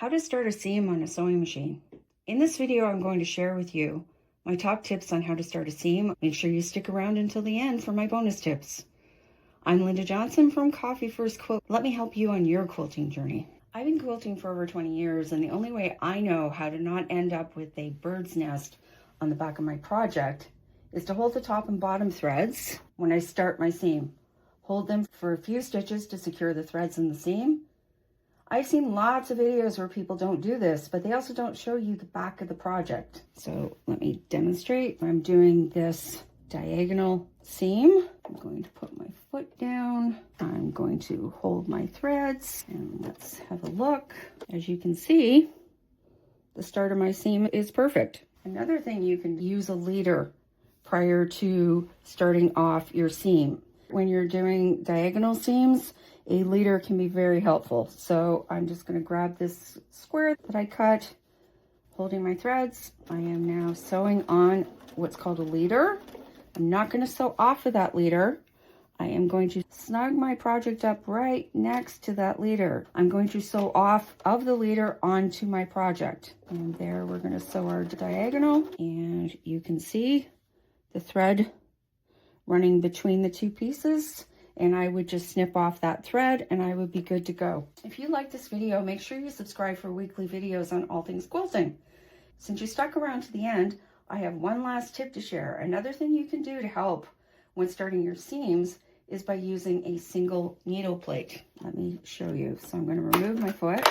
How to start a seam on a sewing machine. In this video, I'm going to share with you my top tips on how to start a seam. Make sure you stick around until the end for my bonus tips. I'm Linda Johnson from Coffee First Quilt. Let me help you on your quilting journey. I've been quilting for over 20 years, and the only way I know how to not end up with a bird's nest on the back of my project is to hold the top and bottom threads when I start my seam. Hold them for a few stitches to secure the threads in the seam. I've seen lots of videos where people don't do this, but they also don't show you the back of the project. So let me demonstrate. I'm doing this diagonal seam. I'm going to put my foot down. I'm going to hold my threads, and let's have a look. As you can see, the start of my seam is perfect. Another thing, you can use a leader prior to starting off your seam. When you're doing diagonal seams, a leader can be very helpful. So I'm just going to grab this square that I cut, holding my threads. I am now sewing on what's called a leader. I'm not going to sew off of that leader. I am going to snug my project up right next to that leader. I'm going to sew off of the leader onto my project. And there we're going to sew our diagonal, and you can see the thread running between the two pieces, and I would just snip off that thread and I would be good to go. If you like this video, make sure you subscribe for weekly videos on all things quilting. Since you stuck around to the end, I have one last tip to share. Another thing you can do to help when starting your seams is by using a single needle plate. Let me show you. So I'm going to remove my foot,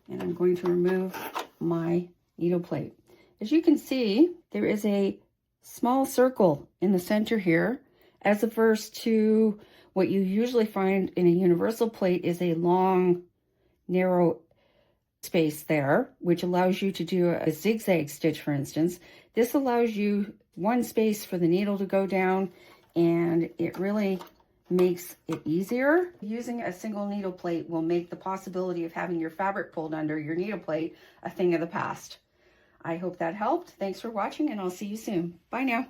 and I'm going to remove my needle plate. As you can see, there is a small circle in the center here, as opposed to what you usually find in a universal plate is a long, narrow space there, which allows you to do a zigzag stitch, for instance. This allows you one space for the needle to go down, and it really makes it easier. Using a single needle plate will make the possibility of having your fabric pulled under your needle plate a thing of the past. I hope that helped. Thanks for watching, and I'll see you soon. Bye now.